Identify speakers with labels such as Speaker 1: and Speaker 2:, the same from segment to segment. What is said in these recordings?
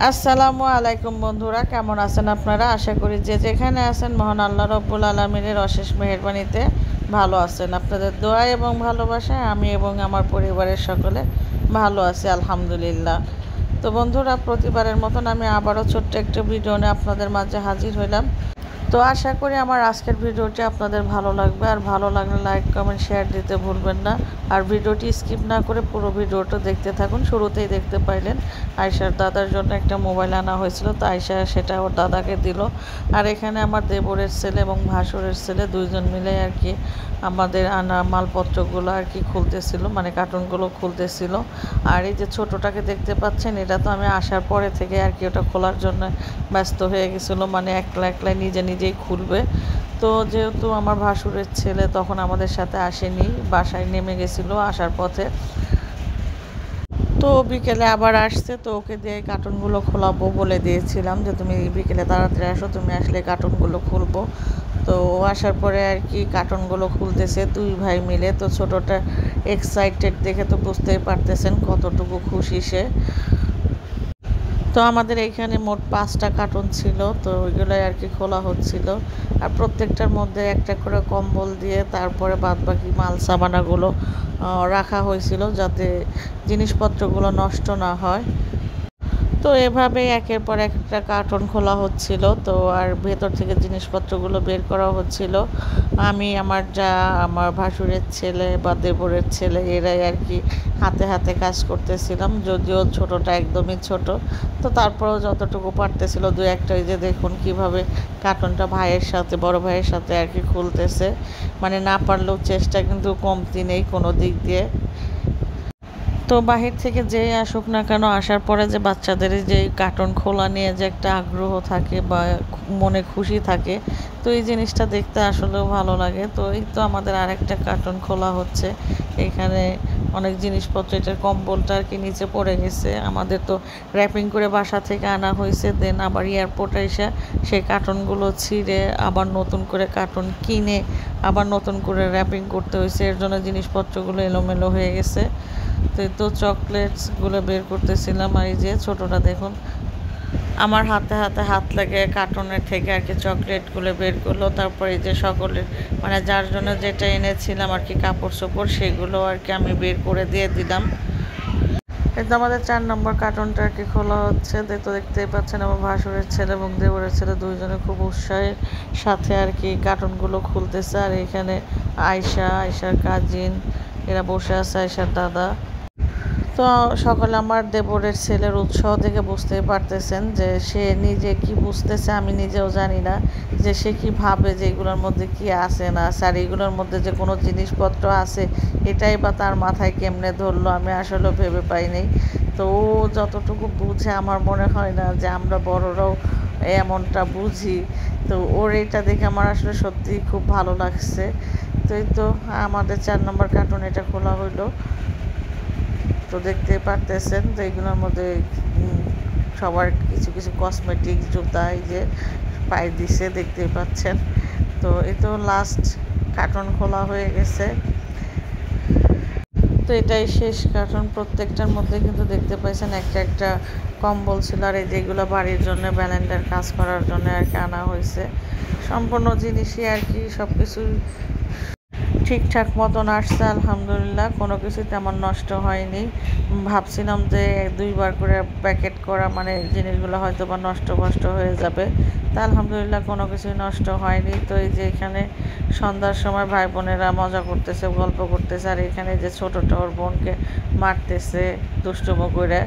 Speaker 1: আসসালামু আলাইকুম বন্ধুরা, কেমন আছেন আপনারা? আশা করি যে যেখানে আছেন মহান আল্লাহ রব্বুল আলমিনের অশেষ মেহেরবানিতে ভালো আছেন। আপনাদের দোয়া এবং ভালোবাসায় আমি এবং আমার পরিবারের সকলে ভালো আছি, আলহামদুলিল্লাহ। তো বন্ধুরা, প্রতিবারের মতন আমি আবারও ছোট্ট একটা ভিডিও নিয়ে আপনাদের মাঝে হাজির হইলাম। তো আশা করি আমার আজকের ভিডিওটি আপনাদের ভালো লাগবে, আর ভালো লাগলে লাইক কমেন্ট শেয়ার দিতে ভুলবেন না। আর ভিডিওটি স্কিপ না করে পুরো ভিডিওটা দেখতে থাকুন। শুরুতেই দেখতে পাইলেন আয়শার দাদার জন্য একটা মোবাইল আনা হয়েছিল, তো আয়শা সেটা ওর দাদাকে দিল। আর এখানে আমার দেবরের ছেলে এবং ভাসুরের ছেলে দুইজন মিলে আর কি আমাদের আনা মালপত্রগুলো আর কি খুলতেছিল, মানে কার্টুনগুলো খুলতেছিল। আর এই যে ছোটোটাকে দেখতে পাচ্ছেন, এটা তো আমি আসার পরে থেকে আর কি ওটা খোলার জন্য ব্যস্ত হয়ে গেছিলো, মানে একলা একলাই নিজে নিজেই খুলবে। তো যেহেতু আমার ভাসুরের ছেলে তখন আমাদের সাথে আসেনি, বাসায় নেমে গেছিলো আসার পথে। তো বিকেলে আবার আসছে, তো ওকে দিয়ে কার্টুনগুলো খোলাবো বলে দিয়েছিলাম যে তুমি বিকেলে তাড়াতাড়ি আসো, তুমি আসলে কার্টুনগুলো খুলবো। তো ও আসার পরে আর কি কার্টুনগুলো খুলতেছে দুই ভাই মিলে। তো ছোটোটা এক্সাইটেড দেখে তো বুঝতেই পারতেছেন কতটুকু খুশি সে। তো আমাদের এইখানে মোট 5টা কার্টুন ছিল, তো ওইগুলোই আর কি খোলা হচ্ছিল। আর প্রত্যেকটার মধ্যে একটা করে কম্বল দিয়ে তারপরে বাদবাকি মাল সামানাগুলো রাখা হয়েছিল, যাতে জিনিসপত্রগুলো নষ্ট না হয়। তো এভাবেই একের পর একটা কার্টন খোলা হচ্ছিল, তো আর ভেতর থেকে জিনিসপত্রগুলো বের করা হচ্ছিল। আমি, আমার যা, আমার ভাসুরের ছেলে বা দেবরের ছেলে, এরাই আর কি হাতে হাতে কাজ করতেছিলাম। যদিও ছোটটা একদমই ছোট, তো তারপরেও যতটুকু পারতেছিল দু একটা। ওই যে দেখুন কিভাবে কার্টনটা ভাইয়ের সাথে, বড় ভাইয়ের সাথে আর কি খুলতেছে, মানে না পারলেও চেষ্টা কিন্তু কমতি নেই কোনো দিক দিয়ে। তো বাহির থেকে যেই আসুক না কেন, আসার পরে যে বাচ্চাদের যে কার্টুন খোলা নিয়ে যে একটা আগ্রহ থাকে বা মনে খুশি থাকে, তো এই জিনিসটা দেখতে আসলেও ভালো লাগে। তো এই তো আমাদের আরেকটা কার্টুন খোলা হচ্ছে। এখানে অনেক জিনিসপত্র, এটার কম্বলটা আর কি নিচে পড়ে গেছে। আমাদের তো র্যাপিং করে বাসা থেকে আনা হয়েছে, দেন আবার এয়ারপোর্টে এসে সেই কার্টুনগুলো ছিঁড়ে আবার নতুন করে কার্টুন কিনে আবার নতুন করে র্যাপিং করতে হয়েছে। এর জন্য জিনিসপত্রগুলো এলোমেলো হয়ে গেছে। তো চকলেটসগুলো বের করতেছিলাম। আর এই যে ছোটোটা দেখুন আমার হাতে হাতে হাত লাগে কার্টুনের থেকে আর কি চকলেটগুলো বের করলো। তারপর এই যে সকলের, মানে যার জন্য যেটা এনেছিলাম আর কি কাপড় চোপড়, সেগুলো আর কি আমি বের করে দিয়ে দিলাম। কিন্তু আমাদের 4 নম্বর কার্টুনটা আর কি খোলা হচ্ছে। তো দেখতেই পাচ্ছেন আমার ভাসুরের ছেলে এবং দেবরের ছেলে দুইজনে খুব উৎসাহের সাথে আর কি কার্টুনগুলো খুলতেছে। আর এখানে আয়শার কাজিন এরা বসে আছে, আয়শার দাদা। তো সকালে আমার দেবরের ছেলের উৎসাহ দেখে বুঝতেই পারতেছেন যে সে নিজে কি বুঝতেছে, আমি নিজেও জানি না যে সে কি ভাবে যে এগুলোর মধ্যে কি আছে না আছে, আর এগুলোর মধ্যে যে কোনো জিনিসপত্র আছে এটাই বা তার মাথায় কেমনে ধরলো, আমি আসলে ভেবে পাইনি। তো ও যতটুকু বুঝে, আমার মনে হয় না যে আমরা বড়রাও এমনটা বুঝি। তো ওর এটা দেখে আমার আসলে সত্যিই খুব ভালো লাগছে। তো এই তো আমাদের 4 নম্বর কার্টুন এটা খোলা হইলো। তো দেখতে পারতেছেন যে এইগুলোর মধ্যে সবার কিছু কিছু কসমেটিক, জুতা এই যে পায়ে দিছে, দেখতে পাচ্ছেন। তো এই তো লাস্ট কার্টন খোলা হয়ে গেছে। তো এটাই শেষ কার্টন। প্রত্যেকটার মধ্যে কিন্তু দেখতে পাইছেন একটা একটা কম্বল ছিল। আর এই যেগুলো বাড়ির জন্য ব্যালেন্ডার কাজ করার জন্য আর কি আনা হয়েছে। সম্পূর্ণ জিনিসই আর কি সব কিছুই ঠিকঠাক মতন আসছে, আলহামদুলিল্লাহ। কোনো কিছু তেমন নষ্ট হয়নি। ভাবছিলাম যে 2বার করে প্যাকেট করা মানে জিনিসগুলো হয়তো বা নষ্ট হয়ে যাবে, তা আলহামদুলিল্লাহ কোনো কিছুই নষ্ট হয়নি। তো এই যে এখানে সন্ধ্যার সময় ভাই বোনেরা মজা করতেছে, গল্প করতেছে। আর এখানে যে ছোটোটা ওর বোনকে মারতেছে দুষ্টুমো করে,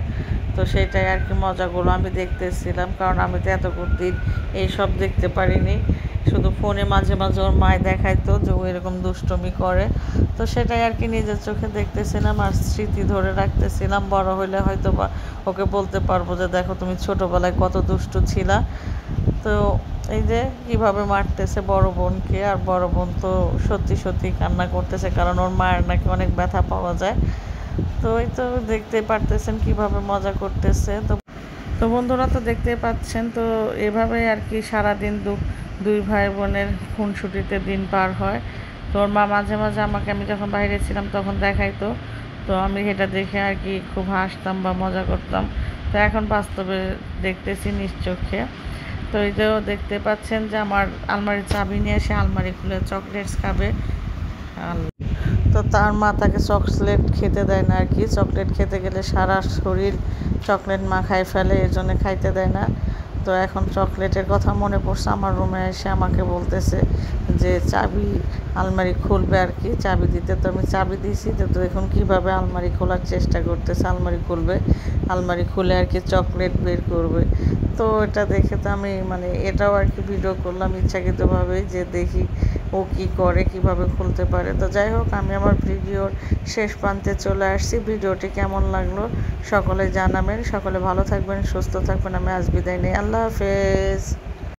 Speaker 1: তো সেটাই আর কি মজাগুলো আমি দেখতেছিলাম, কারণ আমি তো এতদিন এইসব দেখতে পারিনি। শুধু ফোনে মাঝে মাঝে ওর মায় দেখাইতো যে ও এরকম দুষ্টুমি করে, তো সেটাই আর কি নিজের চোখে দেখতেছিলাম আর স্মৃতি ধরে রাখতেছিলাম। বড় হইলে হয়তো বা ওকে বলতে পারবো যে দেখো তুমি ছোটোবেলায় কত দুষ্টু ছিলা। তো এই যে কীভাবে মারতেছে বড় বোনকে, আর বড় বোন তো সত্যি সত্যি কান্না করতেছে, কারণ ওর মায়ের নাকি অনেক ব্যথা পাওয়া যায়। তো এই তো দেখতেই পারতেছেন কিভাবে মজা করতেছে। তো তো বন্ধুরা, তো দেখতেই পাচ্ছেন। তো এভাবেই আর কি সারাদিন দুই ভাই বোনের খুনসুটিতে দিন পার হয়। তো ওর মা মাঝে মাঝে আমাকে, আমি যখন বাইরে ছিলাম তখন দেখাইতো, তো আমি এটা দেখে আর কি খুব হাসতাম বা মজা করতাম। তো এখন বাস্তবে দেখতেছি নিজ চোখে। তো এই যে দেখতে পাচ্ছেন যে আমার আলমারির চাবি নিয়ে এসে আলমারি খুলে চকলেটস খাবে। তো তার মা তাকে চকলেট খেতে দেয় না আর কি, চকলেট খেতে গেলে সারা শরীর চকলেট মাখায় ফেলে, এর জন্য খাইতে দেয় না। তো এখন চকলেটের কথা মনে পড়ছে, আমার রুমে এসে আমাকে বলতেছে যে চাবি আলমারি খুলবে আর কি, চাবি দিতে। তো আমি চাবি দিয়েছি, তো এখন কীভাবে আলমারি খোলার চেষ্টা করতেছে, আলমারি খুলবে, আলমারি খুলে আর কি চকলেট বের করবে। তো এটা দেখে তো আমি মানে এটাও আর কি ভিডিও করলাম ইচ্ছাকৃতভাবেই, যে দেখি ও কী করে, কিভাবে খুলতে পারে। তো যাই হোক, আমি আমার ভিডিওর শেষ প্রান্তে চলে আসছি। ভিডিওটি কেমন লাগলো সকলে জানাবেন। সকলে ভালো থাকবেন, সুস্থ থাকবেন। আমি আজ বিদায় নেই। আল্লাহ হাফেজ।